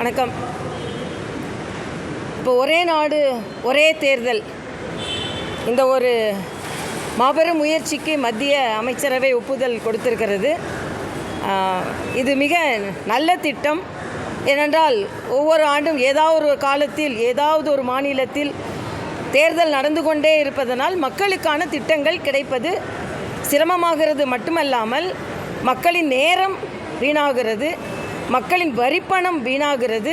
வணக்கம். இப்போ ஒரே நாடு ஒரே தேர்தல் இந்த ஒரு மாபெரும் முயற்சிக்கு மத்திய அமைச்சரவை ஒப்புதல் கொடுத்திருக்கிறது. இது மிக நல்ல திட்டம். ஏனென்றால் ஒவ்வொரு ஆண்டும் ஏதாவது ஒரு காலத்தில் ஏதாவது ஒரு மாநிலத்தில் தேர்தல் நடந்து கொண்டே இருப்பதனால் மக்களுக்கான திட்டங்கள் கிடைப்பது சிரமமாகிறது மட்டுமல்லாமல் மக்களின் நேரம் வீணாகிறது, மக்களின் வரிப்பணம் வீணாகிறது.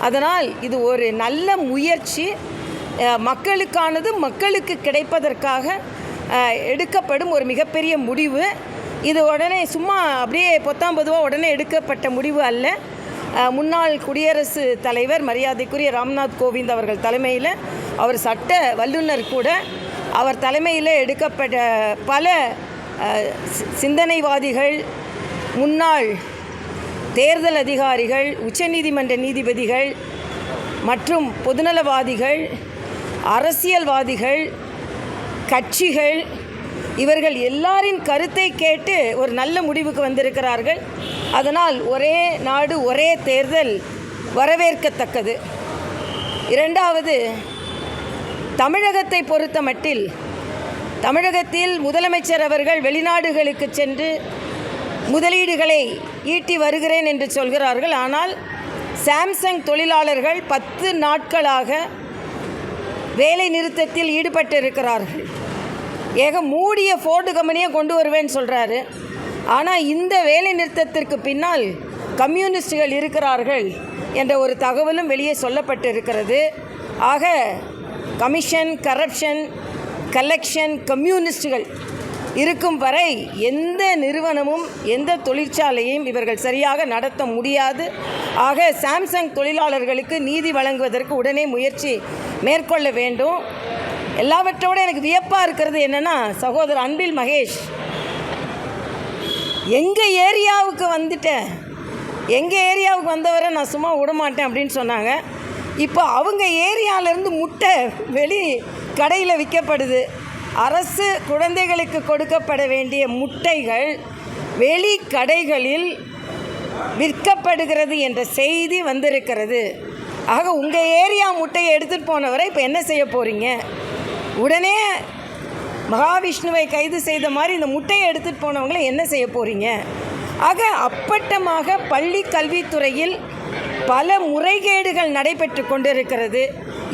அதனால் இது ஒரு நல்ல முயற்சி, மக்களுக்கானது மக்களுக்கு கிடைப்பதற்காக எடுக்கப்படும் ஒரு மிகப்பெரிய முடிவு. இது உடனே சும்மா அப்படியே பொத்தாம்பதுவாக உடனே எடுக்கப்பட்ட முடிவு அல்ல. முன்னாள் குடியரசுத் தலைவர் மரியாதைக்குரிய ராம்நாத் கோவிந்த் அவர்கள் தலைமையில், அவர் சட்ட வல்லுநர் கூட, அவர் தலைமையில் எடுக்கப்பட்ட பல சிந்தனைவாதிகள், முன்னாள் தேர்தல் அதிகாரிகள், உச்சநீதிமன்ற நீதிபதிகள் மற்றும் பொதுநலவாதிகள், அரசியல்வாதிகள், கட்சிகள், இவர்கள் எல்லாரின் கருத்தை கேட்டு ஒரு நல்ல முடிவுக்கு வந்திருக்கிறார்கள். அதனால் ஒரே நாடு ஒரே தேர்தல் வரவேற்கத்தக்கது. இரண்டாவது, தமிழகத்தை பொறுத்த மட்டில் தமிழகத்தில் முதலமைச்சர் அவர்கள் வெளிநாடுகளுக்கு சென்று முதலீடுகளை ஈட்டி வருகிறேன் என்று சொல்கிறார்கள். ஆனால் சாம்சங் தொழிலாளர்கள் 10 நாட்களாக வேலை நிறுத்தத்தில் ஈடுபட்டிருக்கிறார்கள். மூடிய ஃபோர்டு கம்பெனியை கொண்டு வருவேன்னு சொல்கிறாரு. ஆனால் இந்த வேலை நிறுத்தத்திற்கு பின்னால் கம்யூனிஸ்டுகள் இருக்கிறார்கள் என்ற ஒரு தகவலும் வெளியே சொல்லப்பட்டிருக்கிறது. ஆக கமிஷன், கரப்ஷன், கலெக்ஷன், கம்யூனிஸ்டுகள் இருக்கும் வரை எந்த நிறுவனமும் எந்த தொழிற்சாலையும் இவர்கள் சரியாக நடத்த முடியாது. ஆக சாம்சங் தொழிலாளர்களுக்கு நீதி வழங்குவதற்கு உடனே முயற்சி மேற்கொள்ள வேண்டும். எல்லாவற்றோடு எனக்கு வியப்பாக இருக்கிறது என்னென்னா, சகோதரர் அன்பில் மகேஷ் எங்கள் ஏரியாவுக்கு வந்தவரை நான் சும்மா விடமாட்டேன் அப்படின்னு சொன்னாங்க. இப்போ அவங்க ஏரியாவிலேருந்து முட்டை வெளி கடையில் விற்கப்படுது. அரசு குழந்தைகளுக்கு கொடுக்கப்பட வேண்டிய முட்டைகள் வெளி கடைகளில் விற்கப்படுகிறது என்ற செய்தி வந்திருக்கிறது. ஆக உங்கள் ஏரியா முட்டையை எடுத்துகிட்டு போனவரை இப்போ என்ன செய்ய போகிறீங்க? உடனே மகாவிஷ்ணுவை கைது செய்த மாதிரி இந்த முட்டையை எடுத்துகிட்டு போனவங்களை என்ன செய்ய போகிறீங்க? ஆக அப்பட்டமாக பள்ளி கல்வித்துறையில் பல முறைகேடுகள் நடைபெற்று கொண்டிருக்கிறது.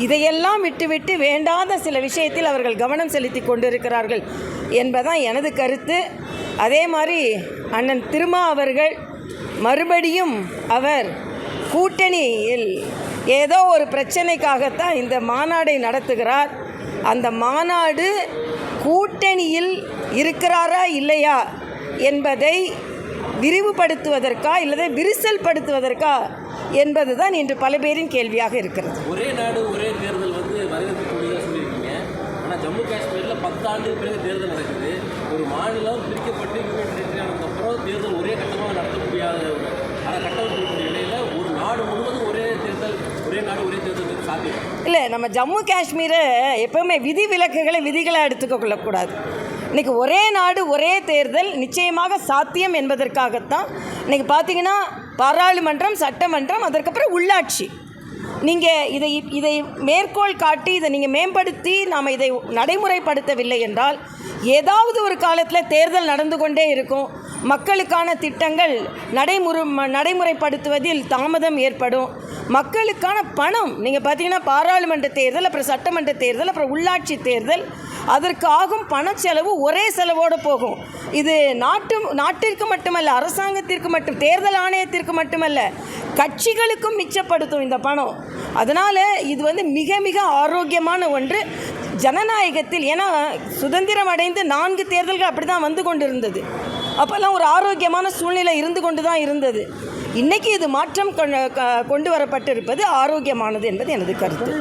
இதையெல்லாம் விட்டுவிட்டு வேண்டாத சில விஷயத்தில் அவர்கள் கவனம் செலுத்தி கொண்டிருக்கிறார்கள் என்பதுதான் எனது கருத்து. அதே மாதிரி அண்ணன் திருமா அவர்கள் மறுபடியும் அவர் கூட்டணியில் ஏதோ ஒரு பிரச்சனைக்காகத்தான் இந்த மாநாடை நடத்துகிறார். அந்த மாநாடு கூட்டணியில் இருக்கிறாரா இல்லையா என்பதை விரிவுபடுத்துவதற்கா இல்லதை விரிசல் படுத்துவதற்கா என்பதுதான் இன்று பல பேரின் கேள்வியாக இருக்கிறது. ஒரே நாடு ஒரே தேர்தல் வரவேற்கக்கூடியதாக சொல்லியிருக்கீங்க. ஆனால் ஜம்மு காஷ்மீரில் 10 ஆண்டுக்கு பிறகு தேர்தல் நடக்குது. ஒரு மாநிலம் பிரிக்கப்பட்டு யூனியன் டெரிட்டரி ஆனதுக்கப்புறம் தேர்தல் ஒரே கட்டமாக நடத்த முடியாத கட்டமைக்கக்கூடிய நிலையில் ஒரு நாடு முழுவதும் ஒரே தேர்தல், ஒரே நாடு ஒரே தேர்தல் சாத்தியம் இல்லை. நம்ம ஜம்மு காஷ்மீரை எப்போவுமே விதிகளாக எடுத்துக்க கொள்ளக்கூடாது. இன்றைக்கி ஒரே நாடு ஒரே தேர்தல் நிச்சயமாக சாத்தியம் என்பதற்காகத்தான் இன்றைக்கி பார்த்திங்கன்னா பாராளுமன்றம், சட்டமன்றம், அதற்கப்புறம் உள்ளாட்சி. நீங்கள் இதை மேற்கோள் காட்டி இதை நீங்கள் மேம்படுத்தி நாம் இதை நடைமுறைப்படுத்தவில்லை என்றால் ஏதாவது ஒரு காலத்தில் தேர்தல் நடந்து கொண்டே இருக்கும். மக்களுக்கான திட்டங்கள் நடைமுறைப்படுத்துவதில் தாமதம் ஏற்படும். மக்களுக்கான பணம் நீங்கள் பார்த்தீங்கன்னா பாராளுமன்ற தேர்தல், அப்புறம் சட்டமன்ற தேர்தல், அப்புறம் உள்ளாட்சி தேர்தல், அதற்கு ஆகும் பணச்செலவு ஒரே செலவோடு போகும். இது நாட்டிற்கு மட்டுமல்ல, அரசாங்கத்திற்கு மட்டும், தேர்தல் ஆணையத்திற்கு மட்டுமல்ல, கட்சிகளுக்கும் மிச்சப்படுத்தும் இந்த பணம். அதனால் இது மிக மிக ஆரோக்கியமான ஒன்று ஜனநாயகத்தில். ஏன்னா சுதந்திரம் அடைந்து 4 தேர்தல்கள் அப்படி தான் வந்து கொண்டு இருந்தது. அப்போல்லாம் ஒரு ஆரோக்கியமான சூழ்நிலை இருந்து கொண்டு தான் இருந்தது. இன்றைக்கி இது மாற்றம் கொண்டு வரப்பட்டிருப்பது ஆரோக்கியமானது என்பது எனது கருத்து.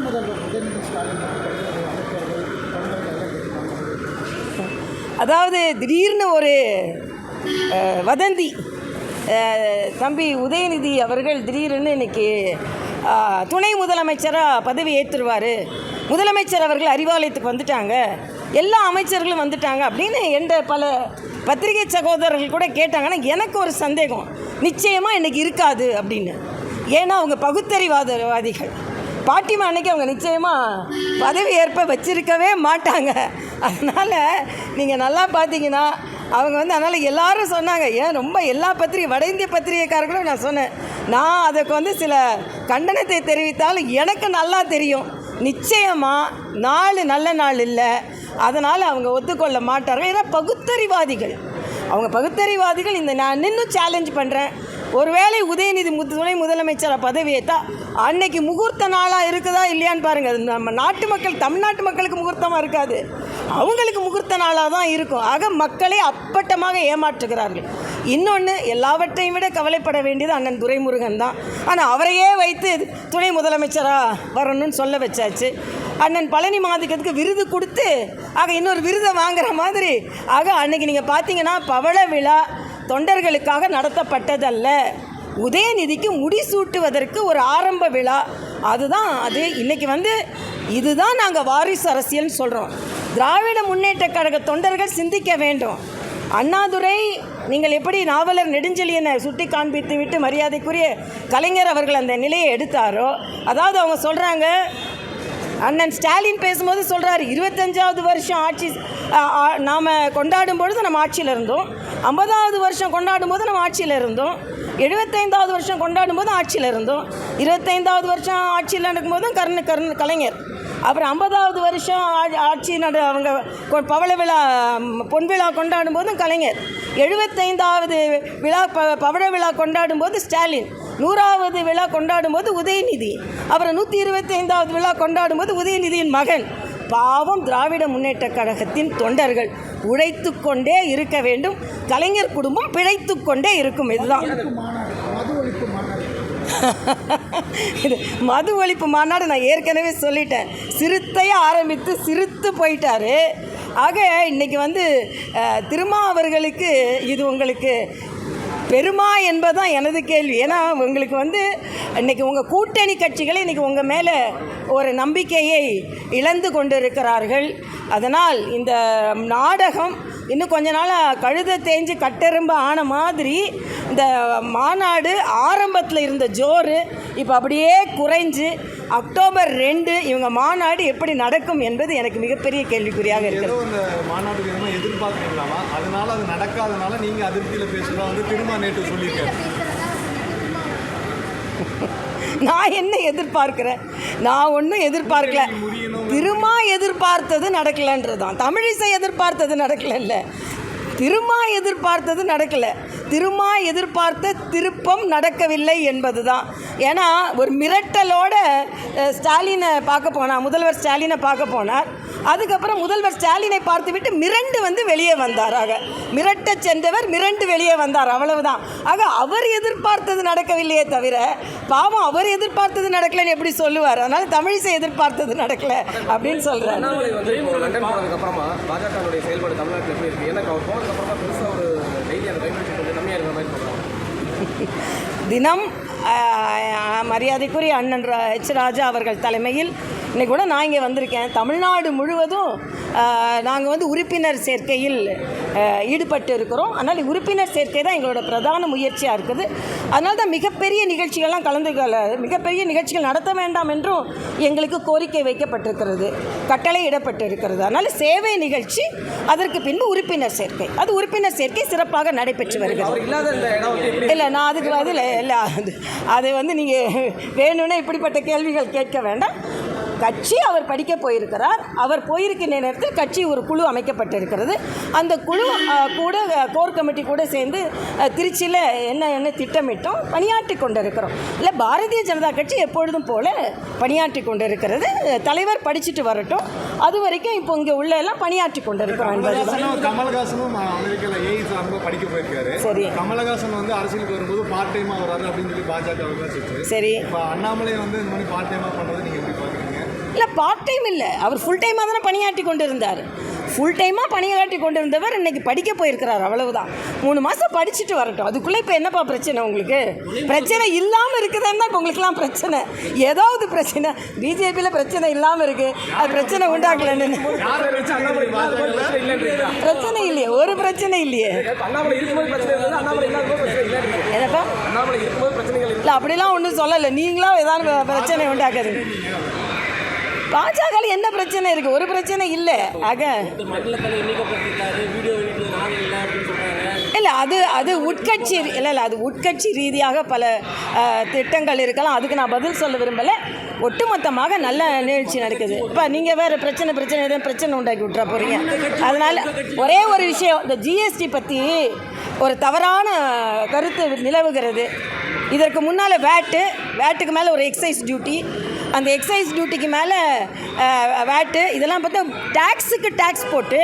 அதாவது திடீர்னு ஒரு வதந்தி, தம்பி உதயநிதி அவர்கள் திடீர்னு இன்றைக்கி துணை முதலமைச்சராக பதவி ஏற்றுருவார், முதலமைச்சர் அவர்கள் அறிவாலயத்துக்கு வந்துட்டாங்க, எல்லா அமைச்சர்களும் வந்துட்டாங்க அப்படின்னு என்ற பல பத்திரிகை சகோதரர்கள் கூட கேட்டாங்கன்னா எனக்கு ஒரு சந்தேகம், நிச்சயமாக இன்றைக்கி இருக்காது அப்படின்னு. ஏன்னா அவங்க பகுத்தறிவாதவாதிகள். பாட்டிமா அன்னைக்கு அவங்க நிச்சயமாக பதவி ஏற்ப வச்சிருக்கவே மாட்டாங்க. அதனால் நீங்கள் நல்லா பார்த்தீங்கன்னா அவங்க வந்து அதனால் எல்லாரும் சொன்னாங்க. ஏன் ரொம்ப எல்லா வட இந்திய பத்திரிகைக்காரர்களும் நான் சொன்னேன், நான் அதுக்கு வந்து சில கண்டனத்தை தெரிவித்தாலும் எனக்கு நல்லா தெரியும் நிச்சயமாக நல்ல நாள் இல்லை, அதனால் அவங்க ஒத்துக்கொள்ள மாட்டார்கள். ஏன்னா பகுத்தறிவாதிகள், அவங்க பகுத்தறிவாதிகள். நான் இன்னும் சேலஞ்ச் பண்ணுறேன், ஒருவேளை உதயநிதி துணை முதலமைச்சரை பதவியேற்றா அன்னைக்கு முகூர்த்த நாளாக இருக்குதா இல்லையான்னு பாருங்கள். அது நம்ம நாட்டு மக்கள், தமிழ்நாட்டு மக்களுக்கு முகூர்த்தமாக இருக்காது, அவங்களுக்கு முகூர்த்த நாளாக தான் இருக்கும். ஆக மக்களை அப்பட்டமாக ஏமாற்றுகிறார்கள். இன்னொன்று, எல்லாவற்றையும் விட கவலைப்பட வேண்டியது அண்ணன் துரைமுருகன் தான். ஆனால் அவரையே வைத்து துணை முதலமைச்சராக வரணும்னு சொல்ல வச்சாச்சு. அண்ணன் பழனி மாதிக்கத்துக்கு விருது கொடுத்து ஆக இன்னொரு விருதை வாங்குற மாதிரி. ஆக அன்னைக்கு நீங்கள் பார்த்தீங்கன்னா பவள விழா தொண்டர்களுக்காக நடத்தப்பட்டதல்ல, உதயநிதிக்கு முடிசூட்டுவதற்கு ஒரு ஆரம்ப விழா. அதுதான் அது. இன்றைக்கி வந்து இதுதான் நாங்கள் வாரிசு அரசியல்னு சொல்கிறோம். திராவிட முன்னேற்ற கழக தொண்டர்கள் சிந்திக்க வேண்டும். அண்ணாதுரை, நீங்கள் எப்படி நாவலர் நெடுஞ்செழியனை சுட்டி காண்பித்து விட்டு மரியாதைக்குரிய கலைஞர் அவர்கள் அந்த நிலையை எடுத்தாரோ, அதாவது அவங்க சொல்கிறாங்க, அண்ணன் ஸ்டாலின் பேசும்போது சொல்கிறார், 25வது வருஷம் ஆட்சி நாம் கொண்டாடும் பொழுது நம்ம ஆட்சியில் இருந்தோம், 50வது வருஷம் கொண்டாடும் போது நம்ம ஆட்சியில் இருந்தோம், 75வது வருஷம் கொண்டாடும் போது ஆட்சியில் இருந்தோம், 25வது வருஷம் ஆட்சியில் நடக்கும்போதும் கலைஞர், அப்புறம் 50வது வருஷம் ஆட்சி அவங்க பவள விழா பொன் விழா கொண்டாடும் போதும் கலைஞர், 75வது விழா பவள விழா கொண்டாடும் போது ஸ்டாலின், 100வது விழா கொண்டாடும் போது உதயநிதி, அப்புறம் 125வது விழா கொண்டாடும் போது உதயநிதியின் மகன். பாவம், திராவிட முன்னேற்ற கழகத்தின் தொண்டர்கள் உழைத்து கொண்டே இருக்க வேண்டும், கலைஞர் குடும்பம் பிழைத்து கொண்டே இருக்கும். இதுதான் இது மது ஒழிப்பு மாநாடு. நான் ஏற்கனவே சொல்லிட்டேன், சிறுத்தையை ஆரம்பித்து சிரித்து போயிட்டாரு. ஆக இன்றைக்கி வந்து திருமாவர்களுக்கு இது உங்களுக்கு பெருமா என்பதுதான் எனது கேள்வி. ஏன்னா உங்களுக்கு வந்து இன்றைக்கி உங்கள் கூட்டணி கட்சிகளை இன்றைக்கி உங்கள் மேலே ஒரு நம்பிக்கையை இழந்து கொண்டிருக்கிறார்கள். அதனால் இந்த நாடகம் இன்னும் கொஞ்ச நாள் கழுதை தேஞ்சு கட்டெரும்பு ஆன மாதிரி இந்த மாநாடு ஆரம்பத்தில் இருந்த ஜோறு இப்போ அப்படியே குறைஞ்சு அக்டோபர் 2 இவங்க மாநாடு எப்படி நடக்கும் என்பது எனக்கு மிகப்பெரிய கேள்விக்குறியாக இருக்குது. இந்த மாநாடு எதிர்பார்க்கலாமா? அதனால அது நடக்காதனால நீங்கள் அதிருப்தியில் பேசுகிறதா வந்து திரும்ப நேற்று சொல்லியிருக்கேன். நான் என்ன எதிர்பார்க்கிறேன்? நான் ஒன்றும் எதிர்பார்க்கல. திருமா எதிர்பார்த்தது நடக்கலைன்றதான். தமிழிசை எதிர்பார்த்தது நடக்கல, திருமா எதிர்பார்த்தது நடக்கலை. திருமா எதிர்பார்த்த திருப்பம் நடக்கவில்லை என்பது தான். ஏன்னா ஒரு மிரட்டலோட ஸ்டாலினை பார்க்க போனார், முதல்வர் ஸ்டாலினை பார்க்க போனார். அதுக்கப்புறம் முதல்வர் ஸ்டாலினை பார்த்துவிட்டு மிரண்டு வந்து வெளியே வந்தார். ஆக மிரட்ட சென்றவர் மிரண்டு வெளியே வந்தார், அவ்வளவுதான். ஆக அவர் எதிர்பார்த்தது நடக்கவில்லையே தவிர, பாவம் அவர் எதிர்பார்த்தது நடக்கலைன்னு எப்படி சொல்லுவார்? அதனால் தமிழிசை எதிர்பார்த்தது நடக்கலை அப்படின்னு சொல்கிறார். பாஜகவுடைய செயல்பாடு தமிழ்நாட்டில் எப்படி இருக்குது? ஏன்னா அவர் போனதுக்கப்புறமா பெருசாக ஒரு டெய்லி அந்த கைப்பற்றி கொஞ்சம் கம்மியாக இருக்கிற மாதிரி சொல்கிறாங்க. தினம் மரியாதைக்குரிய அண்ணன் H. ராஜா அவர்கள் தலைமையில் இன்றைக்கி கூட நான் இங்கே வந்திருக்கேன். தமிழ்நாடு முழுவதும் நாங்கள் வந்து உறுப்பினர் சேர்க்கையில் ஈடுபட்டு இருக்கிறோம். அதனால் உறுப்பினர் சேர்க்கை தான் எங்களோட பிரதான முயற்சியாக இருக்குது. அதனால தான் மிகப்பெரிய நிகழ்ச்சிகள்லாம் மிகப்பெரிய நிகழ்ச்சிகள் நடத்த வேண்டாம் என்றும் எங்களுக்கு கோரிக்கை வைக்கப்பட்டிருக்கிறது, கட்டளை இடப்பட்டு இருக்கிறது. அதனால் சேவை நிகழ்ச்சி, அதற்கு பின்பு உறுப்பினர் சேர்க்கை. அது உறுப்பினர் சேர்க்கை சிறப்பாக நடைபெற்று வருகிறது. இல்லை, நான் அதுக்கு பதில் இல்லை, அது வந்து நீங்கள் வேணும்னா இப்படிப்பட்ட கேள்விகள் கேட்க வேண்டாம். கட்சி அவர் படிக்க போயிருக்கிறார். அவர் போயிருக்கின்ற நேரத்தில் கட்சி ஒரு குழு அமைக்கப்பட்டிருக்கிறது. அந்த குழு கூட கோர் கமிட்டி கூட சேர்ந்து திருச்சியில் என்ன திட்டமிட்டோம் பணியாற்றி கொண்டிருக்கிறோம். இல்லை, பாரதிய ஜனதா கட்சி எப்பொழுதும் போல பணியாற்றி கொண்டிருக்கிறது. தலைவர் படிச்சுட்டு வரட்டும், அது வரைக்கும் இப்போ இங்கே உள்ள எல்லாம் பணியாற்றி கொண்டிருக்கிறோம் என்பது. கமல்ஹாசனும் அமெரிக்காவில் ஏஐஸ் அங்கே படிக்க போயிருக்காரு. சரி, கமல்ஹாசன் வந்து அரசியலுக்கு வரும்போது பார்ட் டைமாக வராரு அப்படின்னு சொல்லி பாஜக. சரி, இப்போ அண்ணாமலை வந்து இந்த மாதிரி பார்ட் டைமாக பண்ணுறது நீங்கள் எப்படி பார்க்குறீங்க? இல்லை, பார்ட் டைம் இல்லை, அவர் ஃபுல் டைமாக தானே பணியாற்றி கொண்டு இருந்தார். ஃபுல் டைமாக பணியாற்றி கொண்டு இருந்தவர் இன்னைக்கு படிக்க போயிருக்கிறார், அவ்வளவுதான். 3 மாதம் படிச்சுட்டு வரட்டும். அதுக்குள்ளே இப்போ என்னப்பா பிரச்சனை உங்களுக்கு? பிரச்சனை இல்லாமல் இருக்குதுன்னு தான் இப்போ உங்களுக்குலாம் பிரச்சனை. ஏதாவது பிரச்சனை பிஜேபியில் பிரச்சனை இல்லாமல் இருக்குது, அது பிரச்சனை உண்டாக்கலன்னு. பிரச்சனை இல்லையே, ஒரு பிரச்சனை இல்லையே. என்னப்பா இல்லை, அப்படிலாம் ஒன்றும் சொல்லலை. நீங்களாம் ஏதாவது பிரச்சனை உண்டாக்குறீங்க. பாஜகவில் என்ன பிரச்சனை இருக்குது? ஒரு பிரச்சனை இல்லை. ஆக இல்லை, அது உட்கட்சி இல்லை, அது உட்கட்சி ரீதியாக பல திட்டங்கள் இருக்கலாம். அதுக்கு நான் பதில் சொல்ல விரும்பலை. ஒட்டுமொத்தமாக நல்ல நிகழ்ச்சி நடக்குது. இப்போ நீங்கள் வேறு பிரச்சனை உண்டாக்கி விட்டுற போகிறீங்க. அதனால் ஒரே ஒரு விஷயம், இந்த ஜிஎஸ்டி பற்றி ஒரு தவறான கருத்து நிலவுகிறது. இதற்கு முன்னால் வேட்டுக்கு மேலே ஒரு எக்ஸைஸ் டியூட்டி, அந்த எக்ஸைஸ் டியூட்டிக்கு மேலே வேட்டு, இதெல்லாம் பார்த்தா டேக்ஸுக்கு டேக்ஸ் போட்டு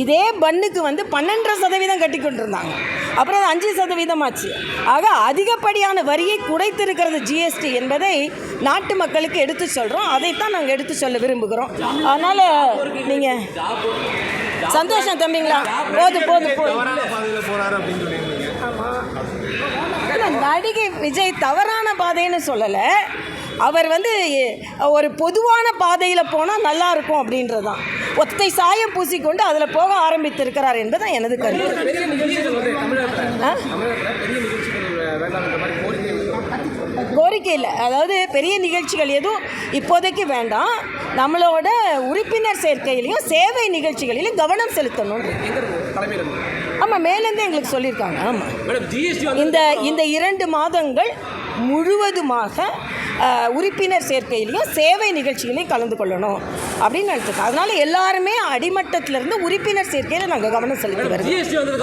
இதே பன்னுக்கு வந்து 12% கட்டி கொண்டு இருந்தாங்க. அப்புறம் அது 5% ஆச்சு. ஆக அதிகப்படியான வரியை குறைத்திருக்கிறது ஜிஎஸ்டி என்பதை நாட்டு மக்களுக்கு எடுத்து சொல்கிறோம். அதைத்தான் நாங்கள் எடுத்து சொல்ல விரும்புகிறோம். அதனால் நீங்கள் சந்தோஷம் தம்பிங்களா, போதும். இல்லை, நடிகை விஜய் தவறான பாதைன்னு சொல்லலை. அவர் வந்து ஒரு பொதுவான பாதையில் போனால் நல்லா இருக்கும் அப்படின்றது தான். ஒத்தை சாயம் பூசிக்கொண்டு அதில் போக ஆரம்பித்திருக்கிறார் என்பது எனது கருத்து. கோரிக்கை இல்லை, அதாவது பெரிய நிகழ்ச்சிகள் எதுவும் இப்போதைக்கு வேண்டாம். நம்மளோட உறுப்பினர் சேர்க்கையிலையும் சேவை நிகழ்ச்சிகளிலும் கவனம் செலுத்தணும். ஆமாம், மேலேருந்தே எங்களுக்கு சொல்லியிருக்காங்க. ஆமாம், இந்த 2 மாதங்கள் முழுவதுமாக உறுப்பினர் சேர்க்கையிலையும் சேவை நிகழ்ச்சிகளையும் கலந்து கொள்ளணும் அப்படின்னு நினச்சிருக்கோம். அதனால் எல்லாருமே அடிமட்டத்திலேருந்து உறுப்பினர் சேர்க்கையில் நாங்கள் கவனம் செலுத்தி வருவோம்.